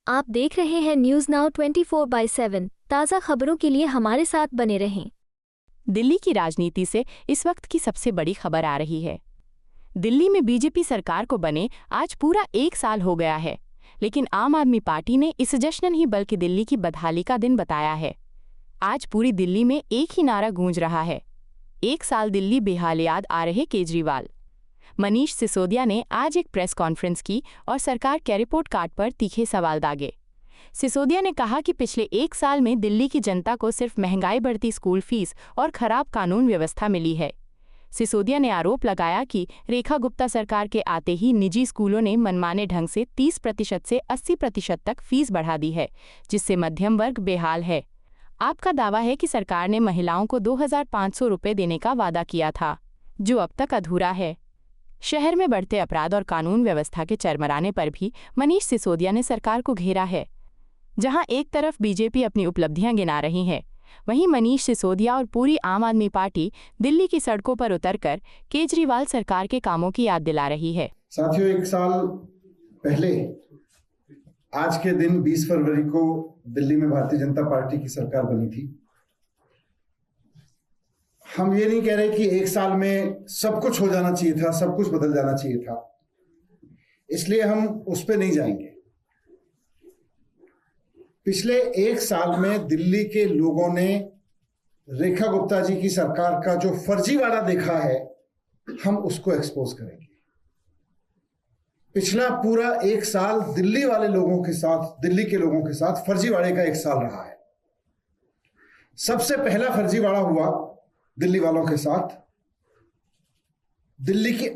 आप देख रहे हैं न्यूज़ नाउ 24/7। ताज़ा खबरों के लिए हमारे साथ बने रहें। दिल्ली की राजनीति से इस वक्त की सबसे बड़ी खबर आ रही है। दिल्ली में बीजेपी सरकार को बने आज पूरा 1 साल हो गया है, लेकिन आम आदमी पार्टी ने इसे जश्न नहीं बल्कि दिल्ली की बदहाली का दिन बताया है। आज पूरी दिल्ली में एक ही नारा गूंज रहा है, 1 साल दिल्ली बेहाल याद आ रहे केजरीवाल। मनीष सिसोदिया ने आज एक प्रेस कॉन्फ्रेंस की और सरकार के रिपोर्ट कार्ड पर तीखे सवाल दागे। सिसोदिया ने कहा कि पिछले 1 साल में दिल्ली की जनता को सिर्फ महंगाई, बढ़ती स्कूल फीस और खराब कानून व्यवस्था मिली है। सिसोदिया ने आरोप लगाया कि रेखा गुप्ता सरकार के आते ही निजी स्कूलों ने मनमाने ढंग से 30% से 80% तक फीस बढ़ा दी है, जिससे मध्यम वर्ग बेहाल है। आपका दावा है कि सरकार ने महिलाओं को 2500 रुपये देने का वादा किया था, जो अब तक अधूरा है। शहर में बढ़ते अपराध और कानून व्यवस्था के चरमराने पर भी मनीष सिसोदिया ने सरकार को घेरा है। जहां एक तरफ बीजेपी अपनी उपलब्धियां गिना रही है, वहीं मनीष सिसोदिया और पूरी आम आदमी पार्टी दिल्ली की सड़कों पर उतरकर केजरीवाल सरकार के कामों की याद दिला रही है। साथियों, 1 साल पहले आज के दिन 20 फरवरी को दिल्ली में भारतीय जनता पार्टी की सरकार बनी थी। हम ये नहीं कह रहे कि 1 साल में सब कुछ हो जाना चाहिए था, सब कुछ बदल जाना चाहिए था, इसलिए हम उस पर नहीं जाएंगे। पिछले 1 साल में दिल्ली के लोगों ने रेखा गुप्ता जी की सरकार का जो फर्जीवाड़ा देखा है, हम उसको एक्सपोज करेंगे। पिछला पूरा 1 साल दिल्ली वाले लोगों के साथ, दिल्ली के लोगों के साथ फर्जीवाड़े का 1 साल रहा है। सबसे पहला फर्जीवाड़ा हुआ दिल्ली वालों के साथ, दिल्ली की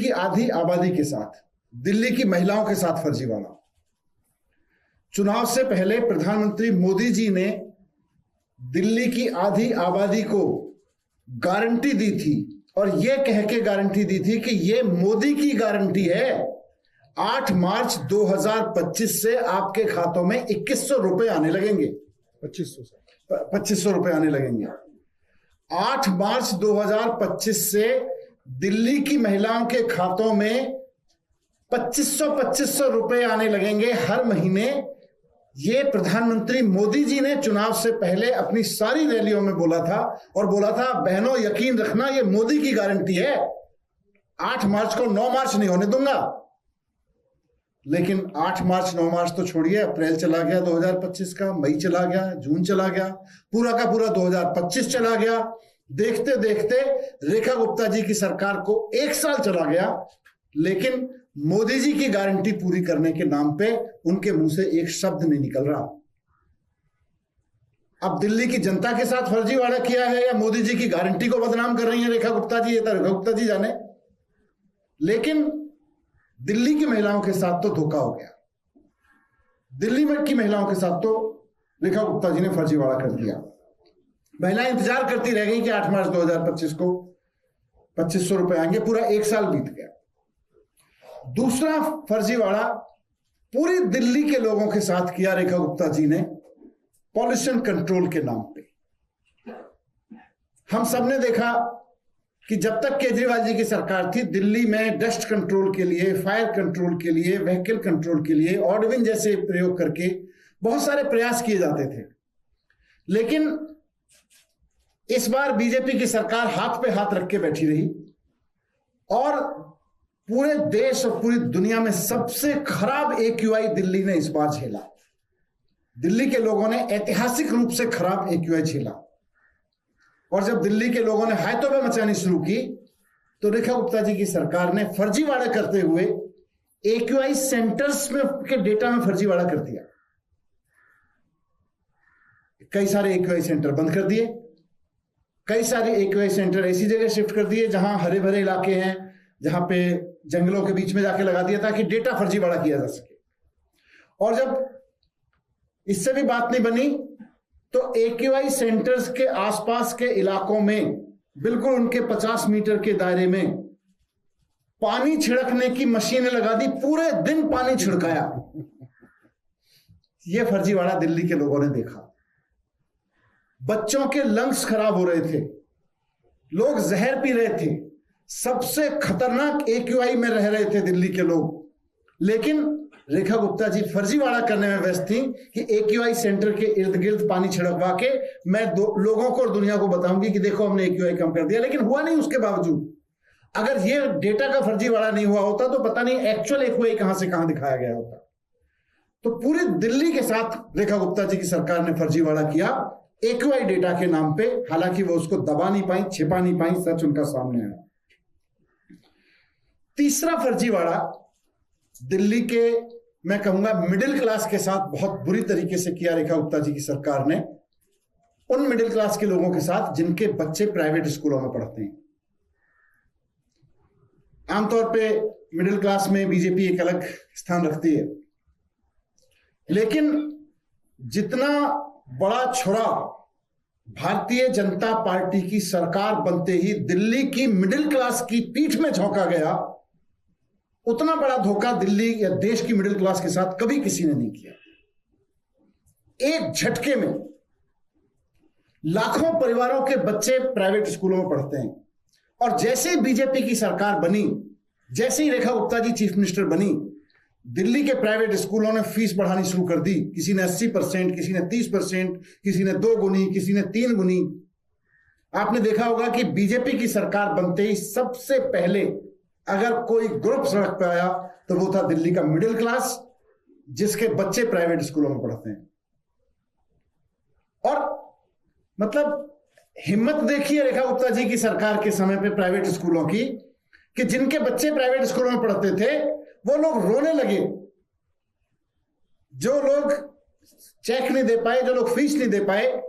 आधी आबादी के साथ, दिल्ली की महिलाओं के साथ फर्जीवाड़ा। चुनाव से पहले प्रधानमंत्री मोदी जी ने दिल्ली की आधी आबादी को गारंटी दी थी और यह कह के गारंटी दी थी कि यह मोदी की गारंटी है, 8 मार्च 2025 से आपके खातों में 2100 रुपए आने लगेंगे। 2500 रुपए आने लगेंगे। 8 मार्च 2025 से दिल्ली की महिलाओं के खातों में 2500 रुपए आने लगेंगे हर महीने। ये प्रधानमंत्री मोदी जी ने चुनाव से पहले अपनी सारी रैलियों में बोला था और बोला था, बहनों यकीन रखना ये मोदी की गारंटी है, 8 मार्च को 9 मार्च नहीं होने दूंगा। लेकिन 8 मार्च 9 मार्च तो छोड़िए, अप्रैल चला गया 2025 का, मई चला गया, जून चला गया, पूरा का पूरा 2025 चला गया। देखते देखते रेखा गुप्ता जी की सरकार को 1 साल चला गया, लेकिन मोदी जी की गारंटी पूरी करने के नाम पे उनके मुंह से एक शब्द नहीं निकल रहा। अब दिल्ली की जनता के साथ फर्जीवाड़ा किया है या मोदी जी की गारंटी को बदनाम कर रही है रेखा गुप्ता जी, ये तो रेखा गुप्ता जी जाने। लेकिन दिल्ली की महिलाओं के साथ तो धोखा हो गया। दिल्ली में की महिलाओं के साथ तो रेखा गुप्ता जी ने फर्जीवाड़ा कर दिया। महिलाएं इंतजार करती रह गई कि 8 मार्च 2025 को 2500 रुपए आएंगे। पूरा 1 साल बीत गया। दूसरा फर्जीवाड़ा पूरी दिल्ली के लोगों के साथ किया रेखा गुप्ता जी ने, पॉल्यूशन कंट्रोल के नाम पे। हम सबने देखा कि जब तक केजरीवाल जी की सरकार थी, दिल्ली में डस्ट कंट्रोल के लिए, फायर कंट्रोल के लिए, व्हीकल कंट्रोल के लिए ऑर्डविन जैसे प्रयोग करके बहुत सारे प्रयास किए जाते थे। लेकिन इस बार बीजेपी की सरकार हाथ पे हाथ रख के बैठी रही और पूरे देश और पूरी दुनिया में सबसे खराब AQI दिल्ली ने इस बार झेला। दिल्ली के लोगों ने ऐतिहासिक रूप से खराब AQI झेला। और जब दिल्ली के लोगों ने हायतौबा मचानी शुरू की, तो रेखा गुप्ता जी की सरकार ने फर्जीवाड़ा करते हुए AQI सेंटर्स में के डेटा में फर्जीवाड़ा कर दिया। कई सारे AQI सेंटर बंद कर दिए, कई सारे AQI सेंटर ऐसी जगह शिफ्ट कर दिए जहां हरे भरे इलाके हैं, जहां पे जंगलों के बीच में जाके लगा दिया ताकि डेटा फर्जीवाड़ा किया जा सके। और जब इससे भी बात नहीं बनी, तो AQI सेंटर्स के आसपास के इलाकों में बिल्कुल उनके 50 मीटर के दायरे में पानी छिड़कने की मशीनें लगा दी, पूरे दिन पानी छिड़काया। यह फर्जीवाड़ा दिल्ली के लोगों ने देखा। बच्चों के लंग्स खराब हो रहे थे, लोग जहर पी रहे थे, सबसे खतरनाक AQI में रह रहे थे दिल्ली के लोग, लेकिन रेखा गुप्ता जी फर्जीवाड़ा करने में व्यस्त थी कि AQI सेंटर के इर्द गिर्द पानी छिड़कवा के मैं लोगों को और दुनिया को बताऊंगी कि देखो हमने AQI कम कर दिया, लेकिन हुआ नहीं। उसके बावजूद अगर ये डेटा का फर्जीवाड़ा नहीं हुआ होता तो पता नहीं एक्चुअल AQI कहां से कहां दिखाया गया होता। तो पूरी दिल्ली के साथ रेखा गुप्ता जी की सरकार ने फर्जीवाड़ा किया AQI डेटा के नाम पे, हालांकि वो उसको दबा नहीं पाई, छिपा नहीं पाई, सच उनका सामने आया। तीसरा फर्जीवाड़ा दिल्ली के, मैं कहूंगा मिडिल क्लास के साथ बहुत बुरी तरीके से किया रेखा गुप्ता जी की सरकार ने, उन मिडिल क्लास के लोगों के साथ जिनके बच्चे प्राइवेट स्कूलों में पढ़ते हैं। आमतौर पे मिडिल क्लास में बीजेपी एक अलग स्थान रखती है, लेकिन जितना बड़ा छुरा भारतीय जनता पार्टी की सरकार बनते ही दिल्ली की मिडिल क्लास की पीठ में झोंका गया, उतना बड़ा धोखा दिल्ली या देश की मिडिल क्लास के साथ कभी किसी ने नहीं किया। एक झटके में लाखों परिवारों के बच्चे प्राइवेट स्कूलों में पढ़ते हैं, और जैसे ही बीजेपी की सरकार बनी, जैसे ही रेखा गुप्ता जी चीफ मिनिस्टर बनी, दिल्ली के प्राइवेट स्कूलों ने फीस बढ़ानी शुरू कर दी। किसी ने 80%, किसी ने 30%, किसी ने 2 गुनी, किसी ने 3 गुनी। आपने देखा होगा कि बीजेपी की सरकार बनते ही सबसे पहले अगर कोई ग्रुप सड़क पर आया तो वो था दिल्ली का मिडिल क्लास, जिसके बच्चे प्राइवेट स्कूलों में पढ़ते हैं। और मतलब हिम्मत देखिए रेखा गुप्ता जी की सरकार के समय पे प्राइवेट स्कूलों की, कि जिनके बच्चे प्राइवेट स्कूलों में पढ़ते थे वो लोग रोने लगे। जो लोग चेक नहीं दे पाए, जो लोग फीस नहीं दे पाए,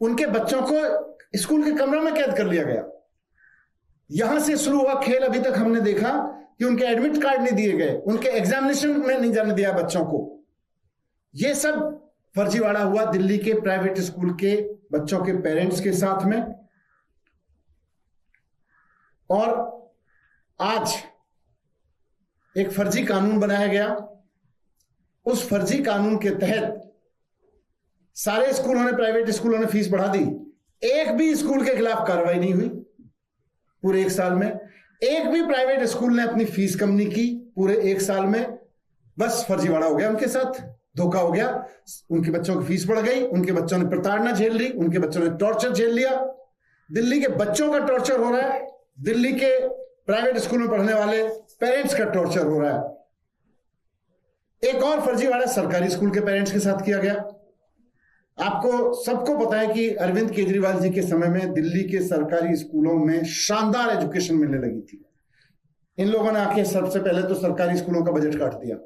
उनके बच्चों को स्कूल के कमरे में कैद कर लिया गया। यहां से शुरू हुआ खेल। अभी तक हमने देखा कि उनके एडमिट कार्ड नहीं दिए गए, उनके एग्जामिनेशन में नहीं जाने दिया बच्चों को। यह सब फर्जीवाड़ा हुआ दिल्ली के प्राइवेट स्कूल के बच्चों के पेरेंट्स के साथ में। और आज एक फर्जी कानून बनाया गया। उस फर्जी कानून के तहत सारे स्कूलों ने, प्राइवेट स्कूलों ने फीस बढ़ा दी। एक भी स्कूल के खिलाफ कार्रवाई नहीं हुई पूरे 1 साल में। एक भी प्राइवेट स्कूल ने अपनी फीस कम नहीं की पूरे 1 साल में। बस फर्जीवाड़ा हो गया, उनके साथ धोखा हो गया। उनके बच्चों की फीस बढ़ गई, उनके बच्चों ने प्रताड़ना झेल ली, उनके बच्चों ने टॉर्चर झेल लिया। दिल्ली के बच्चों का टॉर्चर हो रहा है, दिल्ली के प्राइवेट स्कूल में पढ़ने वाले पेरेंट्स का टॉर्चर हो रहा है। एक और फर्जीवाड़ा सरकारी स्कूल के पेरेंट्स के साथ किया गया। आपको सबको पता है कि अरविंद केजरीवाल जी के समय में दिल्ली के सरकारी स्कूलों में शानदार एजुकेशन मिलने लगी थी। इन लोगों ने आके सबसे पहले तो सरकारी स्कूलों का बजट काट दिया,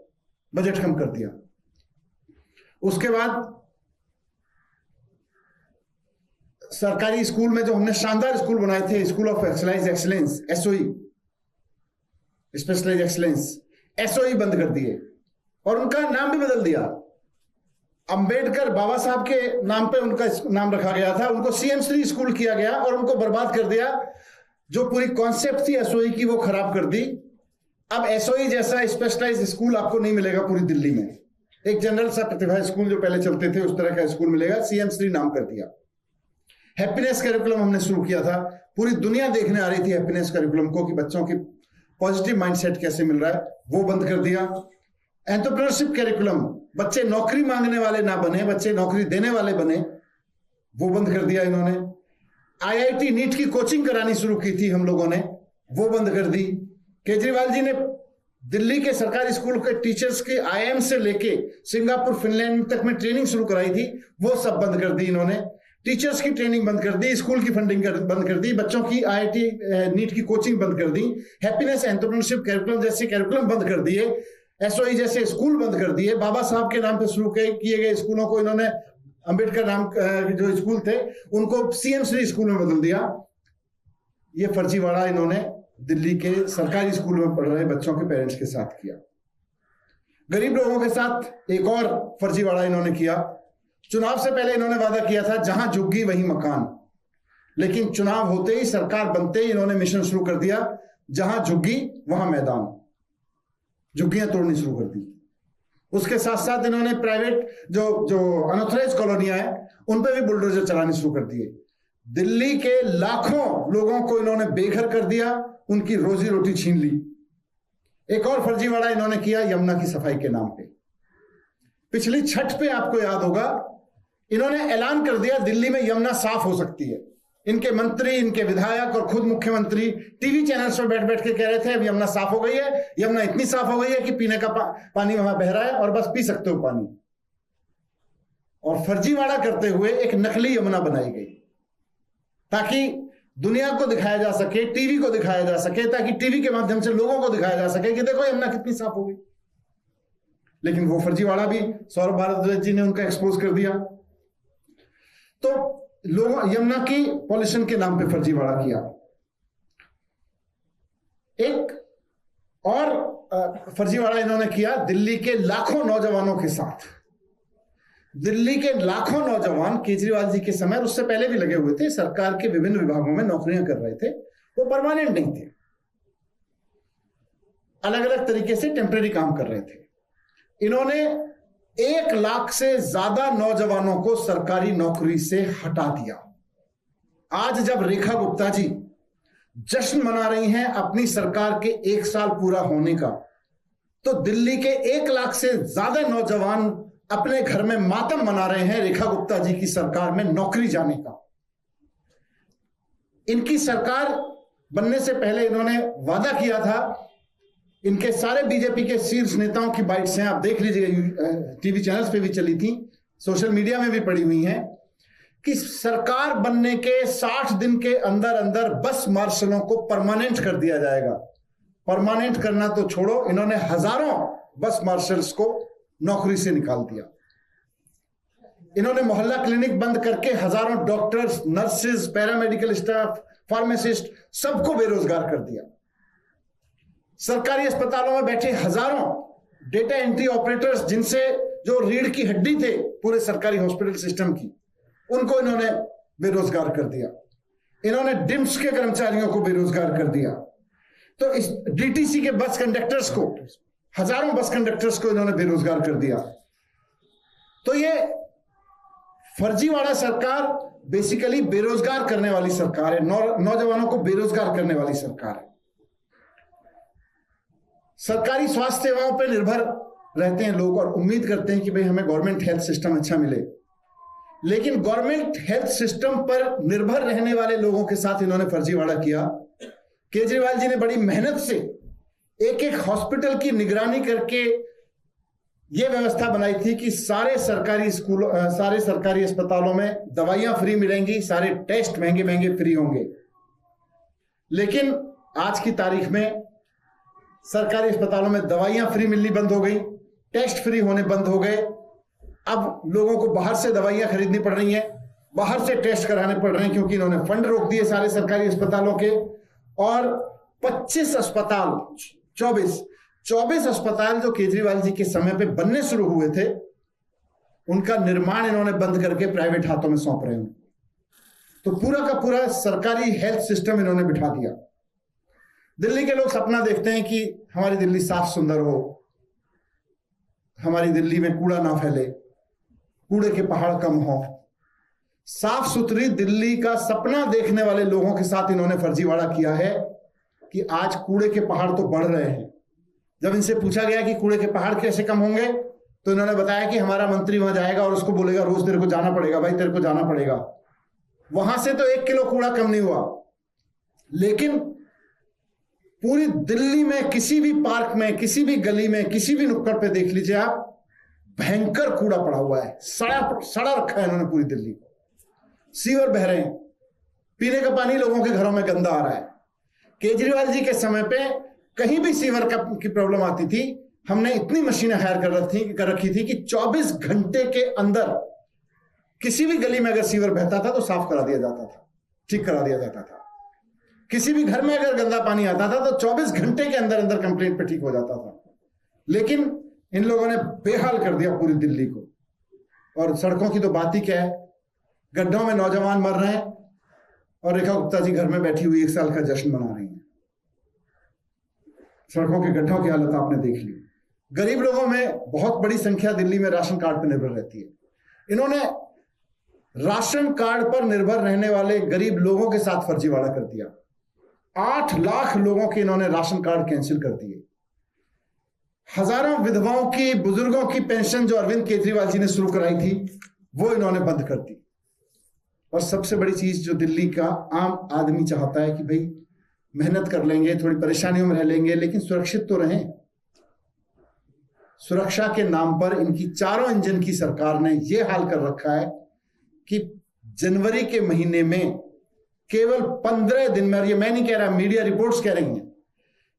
बजट कम कर दिया। उसके बाद सरकारी स्कूल में जो हमने शानदार स्कूल बनाए थे, school of excellence, SOE, specialize excellence, SOE बंद कर दिए और उनका नाम भी बदल दिया। अंबेडकर बाबा साहब के नाम पे उनका नाम रखा गया था, उनको CM श्री स्कूल किया गया और उनको बर्बाद कर दिया। जो पूरी कॉन्सेप्ट थी SOE की वो खराब कर दी। अब SOE जैसा स्पेशलाइज स्कूल आपको नहीं मिलेगा पूरी दिल्ली में। एक जनरल सा प्रतिभा स्कूल जो पहले चलते थे उस तरह का स्कूल मिलेगा। CM श्री नाम कर दिया। हैप्पीनेस करिकुलम हमने शुरू किया था, पूरी दुनिया देखने आ रही थी हैप्पीनेस करिकुलम को कि बच्चों की पॉजिटिव माइंडसेट कैसे मिल रहा है, वो बंद कर दिया। एंटरप्रेन्योरशिप करिकुलम, बच्चे नौकरी मांगने वाले ना बने, बच्चे नौकरी देने वाले बने, वो बंद कर दिया इन्होंने। IIT नीट की कोचिंग करानी शुरू की थी हम लोगों ने, वो बंद कर दी। केजरीवाल जी ने दिल्ली के सरकारी स्कूल के टीचर्स की IIM से लेके सिंगापुर, फिनलैंड तक में ट्रेनिंग शुरू कराई थी, वो सब बंद कर दी इन्होंने। टीचर्स की ट्रेनिंग बंद कर दी, स्कूल की फंडिंग बंद कर दी, बच्चों की IIT नीट की कोचिंग बंद कर दी, हैप्पीनेस एंटरप्रेन्योरशिप करिकुलम जैसे करिकुलम बंद कर दिए, SOE जैसे स्कूल बंद कर दिए। बाबा साहब के नाम पे शुरू किए गए स्कूलों को इन्होंने, अंबेडकर नाम जो स्कूल थे उनको CM श्री स्कूल में बदल दिया। ये फर्जीवाड़ा इन्होंने दिल्ली के सरकारी स्कूल में पढ़ रहे बच्चों के पेरेंट्स के साथ किया। गरीब लोगों के साथ एक और फर्जीवाड़ा इन्होंने किया। चुनाव से पहले इन्होंने वादा किया था जहां झुग्गी वहीं मकान, लेकिन चुनाव होते ही, सरकार बनते ही इन्होंने मिशन शुरू कर दिया, जहां झुग्गी वहां मैदान, झुग्गियां तोड़नी शुरू कर दी। उसके साथ साथ इन्होंने प्राइवेट जो अनऑथराइज्ड कॉलोनियां हैं उन पर भी बुलडोजर चलाने शुरू कर दिए। दिल्ली के लाखों लोगों को इन्होंने बेघर कर दिया, उनकी रोजी रोटी छीन ली। एक और फर्जीवाड़ा इन्होंने किया यमुना की सफाई के नाम पे। पिछली छठ पे आपको याद होगा, इन्होंने ऐलान कर दिया दिल्ली में यमुना साफ हो सकती है। इनके मंत्री, इनके विधायक और खुद मुख्यमंत्री टीवी चैनल्स पर बैठ बैठ के कह रहे थे अब यमुना साफ हो गई है, यमुना इतनी साफ हो गई है कि पीने का पानी वहां बह रहा है और बस पी सकते हो पानी। और फर्जीवाड़ा करते हुए एक नकली यमुना बनाई गई ताकि दुनिया को दिखाया जा सके, टीवी को दिखाया जा सके, ताकि टीवी के माध्यम से लोगों को दिखाया जा सके कि देखो यमुना कितनी साफ हो गई। लेकिन वो फर्जीवाड़ा भी सौरभ भारद्वाज जी ने उनका एक्सपोज कर दिया। तो लोगों यमुना की पॉल्यूशन के नाम पे फर्जीवाड़ा किया। एक और फर्जीवाड़ा इन्होंने किया दिल्ली के लाखों नौजवानों के साथ। दिल्ली के लाखों नौजवान केजरीवाल जी के समय और उससे पहले भी लगे हुए थे, सरकार के विभिन्न विभागों में नौकरियां कर रहे थे, वो परमानेंट नहीं थे, अलग अलग तरीके से टेम्परेरी काम कर रहे थे। इन्होंने 1 लाख से ज्यादा नौजवानों को सरकारी नौकरी से हटा दिया। आज जब रेखा गुप्ता जी जश्न मना रही हैं अपनी सरकार के 1 साल पूरा होने का, तो दिल्ली के 1 लाख से ज्यादा नौजवान अपने घर में मातम मना रहे हैं रेखा गुप्ता जी की सरकार में नौकरी जाने का। इनकी सरकार बनने से पहले इन्होंने वादा किया था, इनके सारे बीजेपी के शीर्ष नेताओं की बाइट्स हैं, आप देख लीजिएगा, टीवी चैनल्स पे भी चली थी, सोशल मीडिया में भी पड़ी हुई हैं, कि सरकार बनने के 60 दिन के अंदर अंदर बस मार्शलों को परमानेंट कर दिया जाएगा। परमानेंट करना तो छोड़ो, इन्होंने हजारों बस मार्शल्स को नौकरी से निकाल दिया। इन्होंने मोहल्ला क्लिनिक बंद करके हजारों doctors, nurses, paramedical staff, pharmacist सबको बेरोजगार कर दिया। सरकारी अस्पतालों में बैठे हजारों डेटा एंट्री ऑपरेटर्स, जिनसे जो रीढ़ की हड्डी थे पूरे सरकारी हॉस्पिटल सिस्टम की, उनको इन्होंने बेरोजगार कर दिया। इन्होंने डिम्स के कर्मचारियों को बेरोजगार कर दिया। तो इस डीटीसी के बस कंडक्टर्स को, हजारों बस कंडक्टर्स को इन्होंने बेरोजगार कर दिया। तो ये फर्जीवाड़ा सरकार बेसिकली बेरोजगार करने वाली सरकार है, नौजवानों को बेरोजगार करने वाली सरकार है। सरकारी स्वास्थ्य सेवाओं पर निर्भर रहते हैं लोग और उम्मीद करते हैं कि भाई हमें गवर्नमेंट हेल्थ सिस्टम अच्छा मिले, लेकिन गवर्नमेंट हेल्थ सिस्टम पर निर्भर रहने वाले लोगों के साथ इन्होंने फर्जीवाड़ा किया। केजरीवाल जी ने बड़ी मेहनत से एक एक हॉस्पिटल की निगरानी करके यह व्यवस्था बनाई थी कि सारे सरकारी स्कूलों, सारे सरकारी अस्पतालों में दवाइयां फ्री मिलेंगी, सारे टेस्ट महंगे महंगे फ्री होंगे। लेकिन आज की तारीख में सरकारी अस्पतालों में दवाइयां फ्री मिलनी बंद हो गई, टेस्ट फ्री होने बंद हो गए। अब लोगों को बाहर से दवाइयां खरीदनी पड़ रही हैं, बाहर से टेस्ट कराने पड़ रहे हैं, क्योंकि इन्होंने फंड रोक दिए सारे सरकारी अस्पतालों के। और 25 अस्पताल, 24 अस्पताल जो केजरीवाल जी के समय पे बनने शुरू हुए थे, उनका निर्माण इन्होंने बंद करके प्राइवेट हाथों में सौंप रहे हैं। तो पूरा का पूरा सरकारी हेल्थ सिस्टम इन्होंने बिठा दिया। दिल्ली के लोग सपना देखते हैं कि हमारी दिल्ली साफ सुंदर हो, हमारी दिल्ली में कूड़ा ना फैले, कूड़े के पहाड़ कम हो। साफ सुथरी दिल्ली का सपना देखने वाले लोगों के साथ इन्होंने फर्जीवाड़ा किया है कि आज कूड़े के पहाड़ तो बढ़ रहे हैं। जब इनसे पूछा गया कि कूड़े के पहाड़ कैसे कम होंगे, तो इन्होंने बताया कि हमारा मंत्री वहां जाएगा और उसको बोलेगा रोज तेरे को जाना पड़ेगा, भाई तेरे को जाना पड़ेगा। वहां से तो 1 किलो कूड़ा कम नहीं हुआ, लेकिन पूरी दिल्ली में किसी भी पार्क में, किसी भी गली में, किसी भी नुक्कड़ पे देख लीजिए आप, भयंकर कूड़ा पड़ा हुआ है, सड़ा रखा है इन्होंने पूरी दिल्ली को। सीवर बह रहे हैं, पीने का पानी लोगों के घरों में गंदा आ रहा है। केजरीवाल जी के समय पे कहीं भी सीवर की प्रॉब्लम आती थी, हमने इतनी मशीनें हायर कर रखी थी कि 24 घंटे के अंदर किसी भी गली में अगर सीवर बहता था तो साफ करा दिया जाता था, ठीक करा दिया जाता था। किसी भी घर में अगर गंदा पानी आता था तो 24 घंटे के अंदर अंदर कंप्लेंट पे ठीक हो जाता था। लेकिन इन लोगों ने बेहाल कर दिया पूरी दिल्ली को। और सड़कों की तो बात ही क्या है, गड्ढों में नौजवान मर रहे हैं और रेखा गुप्ता जी घर में बैठी हुई 1 साल का जश्न मना रही हैं। सड़कों के गड्ढों की हालत आपने देख ली। गरीब लोगों में बहुत बड़ी संख्या दिल्ली में राशन कार्ड पर निर्भर रहती है। इन्होंने राशन कार्ड पर निर्भर रहने वाले गरीब लोगों के साथ फर्जीवाड़ा कर दिया। 8 लाख लोगों के इन्होंने राशन कार्ड कैंसिल कर दिए। हजारों विधवाओं की, बुजुर्गों की पेंशन जो अरविंद केजरीवाल जी ने शुरू कराई थी, वो इन्होंने बंद कर दी। और सबसे बड़ी चीज जो दिल्ली का आम आदमी चाहता है कि भाई मेहनत कर लेंगे, थोड़ी परेशानियों में रह लेंगे, लेकिन सुरक्षित तो रहें। सुरक्षा के नाम पर इनकी चारों इंजन की सरकार ने यह हाल कर रखा है कि जनवरी के महीने में केवल 15 दिन में, और ये मैं नहीं कह रहा, मीडिया रिपोर्ट्स कह रही हैं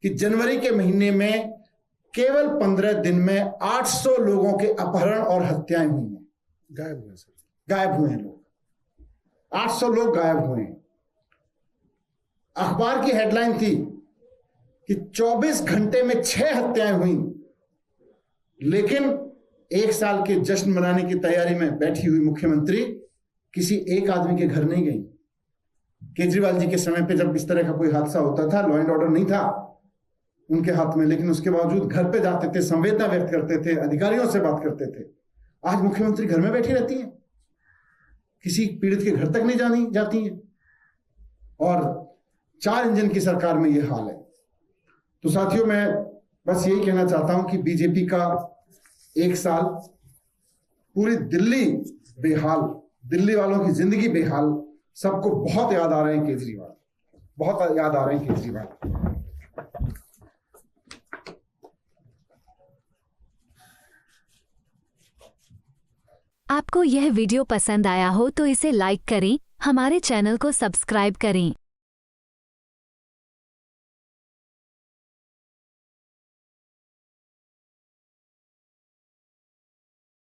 कि जनवरी के महीने में केवल 15 दिन में 800 लोगों के अपहरण और हत्याएं हुई हैं। गायब हुए सर, गायब हुए हैं लोग, 800 लोग गायब हुए हैं। अखबार की हेडलाइन थी कि 24 घंटे में 6 हत्याएं हुई, लेकिन 1 साल के जश्न मनाने की तैयारी में बैठी हुई मुख्यमंत्री किसी एक आदमी के घर नहीं गई। केजरीवाल जी के समय पे जब इस तरह का कोई हादसा होता था, लॉ एंड ऑर्डर नहीं था उनके हाथ में, लेकिन उसके बावजूद घर पे जाते थे, संवेदना व्यक्त करते थे, अधिकारियों से बात करते थे। आज मुख्यमंत्री घर में बैठी रहती हैं, किसी पीड़ित के घर तक नहीं जाती हैं, और 4 इंजन की सरकार में यह हाल है। तो साथियों, मैं बस यही कहना चाहता हूं कि बीजेपी का 1 साल, पूरी दिल्ली बेहाल, दिल्ली वालों की जिंदगी बेहाल, सबको बहुत याद आ रहे हैं केजरीवाल, बहुत याद आ रहे हैं केजरीवाल। आपको यह वीडियो पसंद आया हो तो इसे लाइक करें, हमारे चैनल को सब्सक्राइब करें।